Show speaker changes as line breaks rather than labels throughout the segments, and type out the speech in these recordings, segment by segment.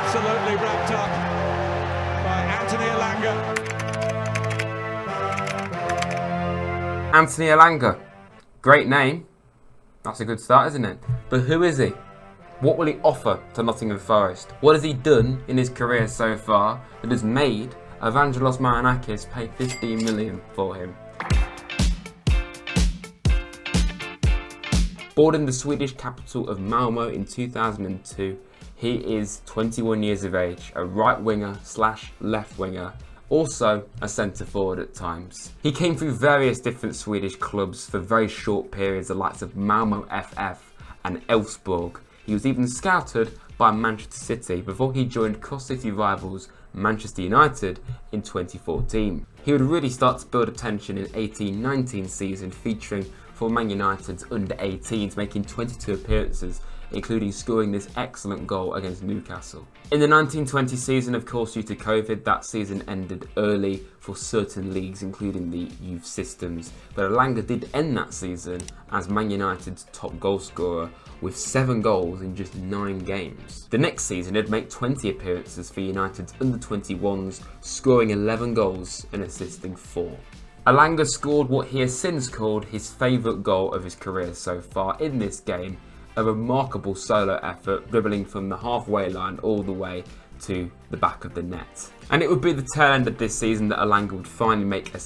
Absolutely wrapped up by Anthony Elanga.
Anthony Elanga. Great name. That's a good start, isn't it? But who is he? What will he offer to Nottingham Forest? What has he done in his career so far that has made Evangelos Marinakis pay 15 million for him? Born in the Swedish capital of Malmo in 2002, he is 21 years of age, a right winger / left winger, also a centre forward at times. He came through various different Swedish clubs for very short periods, the likes of Malmo FF and Elfsborg. He was even scouted by Manchester City before he joined cross-city rivals Manchester United in 2014. He would really start to build attention in 18-19 season, featuring for Man United's under-18s, making 22 appearances, including scoring this excellent goal against Newcastle. In the 1920 season, of course, due to COVID, that season ended early for certain leagues, including the youth systems. But Elanga did end that season as Man United's top goal scorer with 7 goals in just 9 games. The next season, he'd make 20 appearances for United's under-21s, scoring 11 goals and assisting 4. Elanga scored what he has since called his favourite goal of his career so far in this game, a remarkable solo effort, dribbling from the halfway line all the way to the back of the net. And it would be the tail end of this season that Elanga would finally make a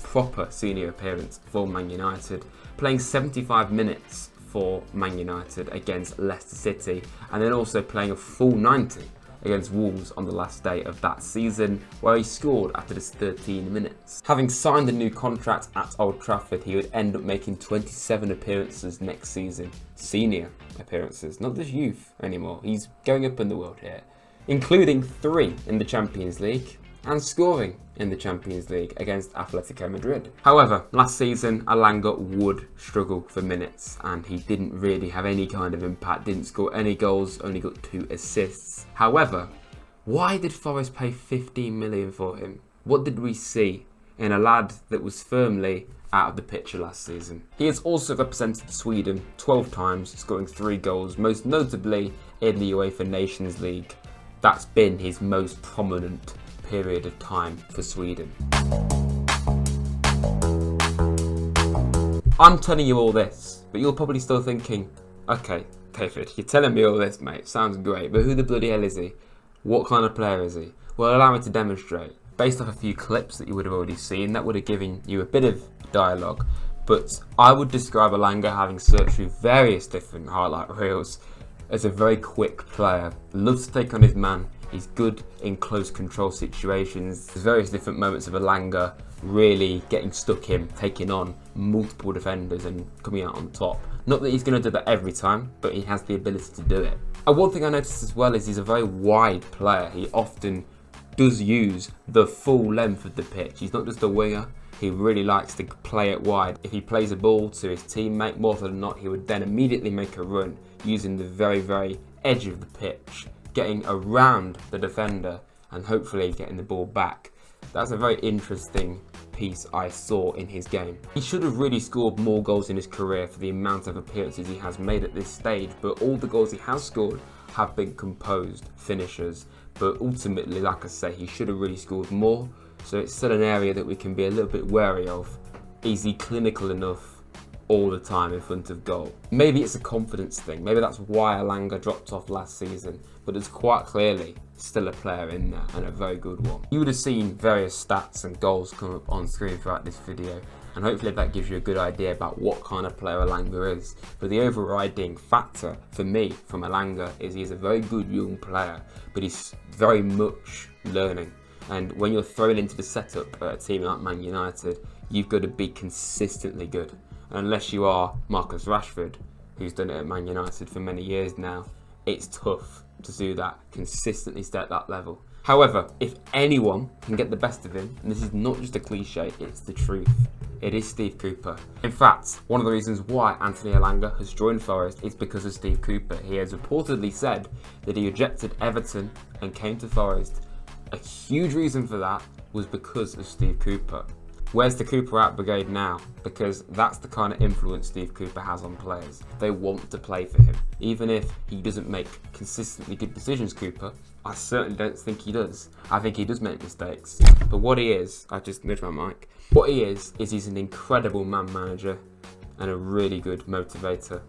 proper senior appearance for Man United, playing 75 minutes for Man United against Leicester City, and then also playing a full 90 against Wolves on the last day of that season, where he scored after just 13 minutes. Having signed a new contract at Old Trafford, he would end up making 27 appearances next season. Senior appearances, not just youth anymore. He's going up in the world here, including 3 in the Champions League and scoring in the Champions League against Atletico Madrid. However, last season Elanga would struggle for minutes and he didn't really have any kind of impact, didn't score any goals, only got 2 assists. However, why did Forest pay 15 million for him? What did we see in a lad that was firmly out of the picture last season? He has also represented Sweden 12 times, scoring 3 goals, most notably in the UEFA Nations League. That's been his most prominent period of time for Sweden. I'm telling you all this, but you're probably still thinking, okay, David, you're telling me all this, mate, sounds great, but who the bloody hell is he? What kind of player is he? Well, allow me to demonstrate. Based off a few clips that you would have already seen, that would have given you a bit of dialogue, but I would describe Elanga, having searched through various different highlight reels, as a very quick player. Loves to take on his man. He's good in close control situations. There's various different moments of Elanga really getting stuck in, taking on multiple defenders and coming out on top. Not that he's going to do that every time, but he has the ability to do it. And one thing I noticed as well is he's a very wide player. He often does use the full length of the pitch. He's not just a winger. He really likes to play it wide. If he plays a ball to his teammate, more than not, he would then immediately make a run using the very, very edge of the pitch, getting around the defender and hopefully getting the ball back. That's a very interesting piece I saw in his game. He should have really scored more goals in his career for the amount of appearances he has made at this stage, but all the goals he has scored have been composed finishers. But ultimately, like I say, he should have really scored more, so it's still an area that we can be a little bit wary of. Is he clinical enough all the time in front of goal? Maybe it's a confidence thing. Maybe that's why Elanga dropped off last season, but there's quite clearly still a player in there, and a very good one. You would have seen various stats and goals come up on screen throughout this video, and hopefully that gives you a good idea about what kind of player Elanga is. But the overriding factor for me from Elanga is he's a very good young player, but he's very much learning. And when you're thrown into the setup at a team like Man United, you've got to be consistently good. Unless you are Marcus Rashford, who's done it at Man United for many years now, it's tough to do that, consistently stay at that level. However, if anyone can get the best of him, and this is not just a cliche, it's the truth, it is Steve Cooper. In fact, one of the reasons why Anthony Elanga has joined Forest is because of Steve Cooper. He has reportedly said that he rejected Everton and came to Forest. A huge reason for that was because of Steve Cooper. Where's the Cooper out brigade now? Because that's the kind of influence Steve Cooper has on players. They want to play for him. Even if he doesn't make consistently good decisions, Cooper, I certainly don't think he does. I think he does make mistakes. But what he is, I just nudged my mic. What he is he's an incredible man manager and a really good motivator.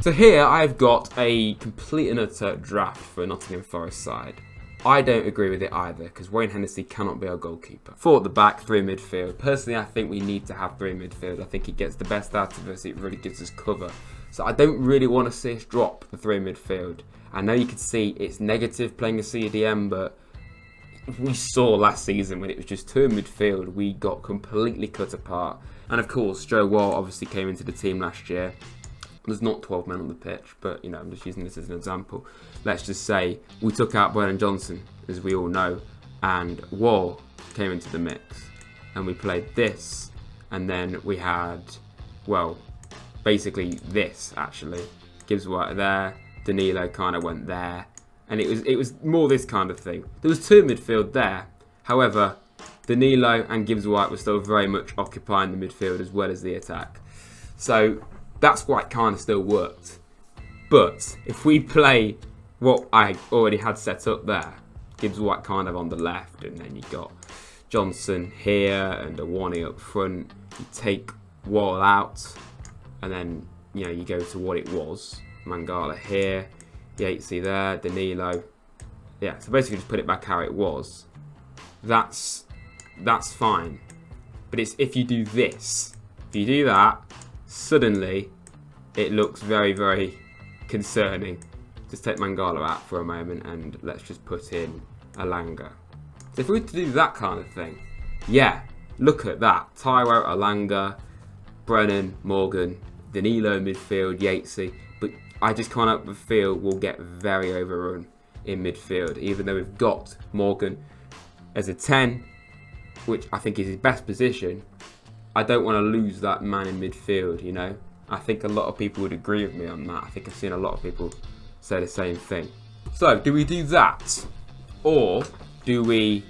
So here I've got a complete and utter draft for a Nottingham Forest side. I don't agree with it either, because Wayne Hennessy cannot be our goalkeeper. 4 at the back, 3 midfield. Personally, I think we need to have 3 midfield. I think it gets the best out of us. It really gives us cover. So I don't really want to see us drop the 3 midfield. I know you can see it's negative playing a CDM, but we saw last season when it was just 2 in midfield, we got completely cut apart. And of course, Joe Wall obviously came into the team last year. There's not 12 men on the pitch, but you know, I'm just using this as an example. Let's just say we took out Brennan Johnson, as we all know, and Wall came into the mix, and we played this, and then we had, well, basically this actually. Gibbs White there, Danilo kind of went there, and it was more this kind of thing. There was 2 midfield there, however, Danilo and Gibbs White were still very much occupying the midfield as well as the attack. So that's why it kind of still worked. But if we play what I already had set up there, Gibbs White kind of on the left, and then you got Johnson here and Awani up front. You take Wall out, and then you know you go to what it was. Mangala here, Yatesy there, Danilo. Yeah, so basically just put it back how it was. That's fine. But it's if you do this, if you do that, suddenly it looks very, very concerning. Just take Mangala out for a moment and let's just put in Elanga. So if we were to do that kind of thing, yeah, look at that. Taiwo, Elanga, Brennan, Morgan, Danilo midfield, Yatesy. But I just can't feel we'll get very overrun in midfield, even though we've got Morgan as a 10, which I think is his best position. I don't want to lose that man in midfield, you know. I think a lot of people would agree with me on that. I think I've seen a lot of people say the same thing. So, do we do that? Or do we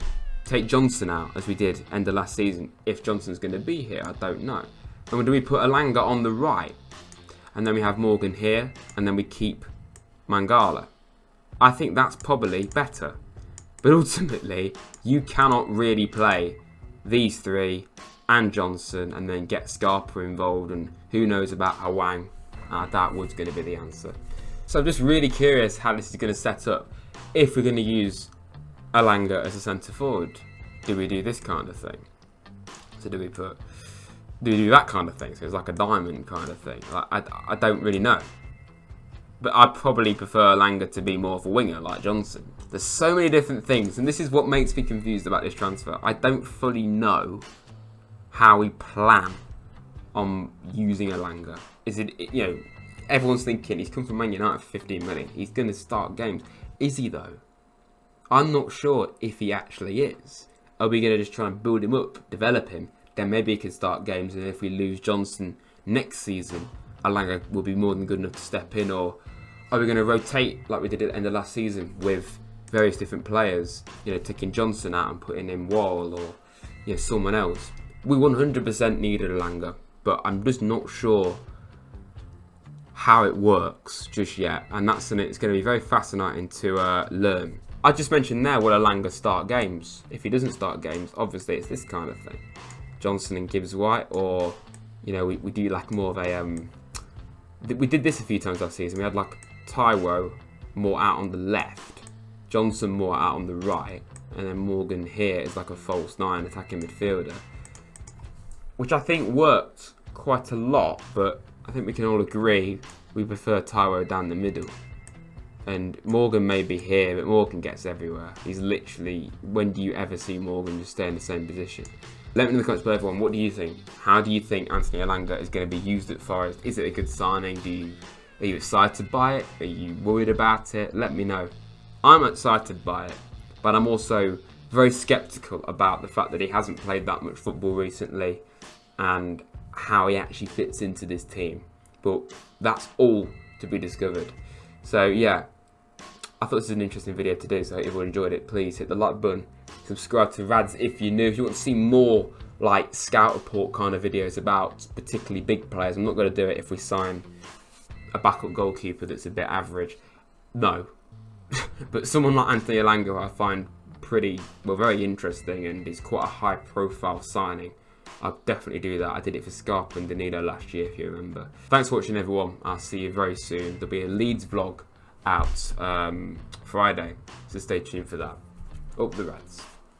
take Johnson out, as we did end of last season? If Johnson's going to be here, I don't know. And do we put Elanga on the right? And then we have Morgan here, and then we keep Mangala. I think that's probably better. But ultimately, you cannot really play these 3 and Johnson and then get Scarpa involved, and who knows about Awang. I doubt Wood's going to be the answer. So I'm just really curious how this is going to set up. If we're going to use Elanga as a centre forward, do we do this kind of thing? So do we do that kind of thing? So it's like a diamond kind of thing. Like, I don't really know. But I'd probably prefer Elanga to be more of a winger like Johnson. There's so many different things, and this is what makes me confused about this transfer. I don't fully know how we plan on using Elanga. Is it, you know, everyone's thinking he's come from Man United for 15 million. He's going to start games. Is he though? I'm not sure if he actually is. Are we going to just try and build him up, develop him? Then maybe he can start games, and if we lose Johnson next season, Elanga will be more than good enough to step in. Or are we going to rotate like we did at the end of last season with various different players? You know, taking Johnson out and putting in Wall or you know someone else. We 100% needed Elanga, but I'm just not sure how it works just yet, and that's something that's going to be very fascinating to learn. I just mentioned there, will Elanga start games? If he doesn't start games, obviously it's this kind of thing. Johnson and Gibbs White, or you know, we do like more of a we did this a few times last season. We had like Taiwo more out on the left, Johnson more out on the right, and then Morgan here is like a false 9 attacking midfielder, which I think worked quite a lot, but I think we can all agree we prefer Taiwo down the middle. And Morgan may be here, but Morgan gets everywhere. He's literally, when do you ever see Morgan just stay in the same position? Let me know in the comments below, everyone. What do you think? How do you think Anthony Elanga is going to be used at Forest? Is it a good signing? Are you excited by it? Are you worried about it? Let me know. I'm excited by it, but I'm also very sceptical about the fact that he hasn't played that much football recently and how he actually fits into this team. But that's all to be discovered. So yeah, I thought this was an interesting video to do, so if you enjoyed it, please hit the like button, Subscribe to Rads if you're new. If you want to see more like scout report kind of videos about particularly big players, I'm not going to do it if we sign a backup goalkeeper that's a bit average. No. But someone like Anthony Elanga I find very interesting, and is quite a high profile signing. I'll definitely do that. I did it for Scarpa and Danilo last year, if you remember. Thanks for watching, everyone. I'll see you very soon. There'll be a Leeds vlog out Friday, so stay tuned for that. Up the Rads.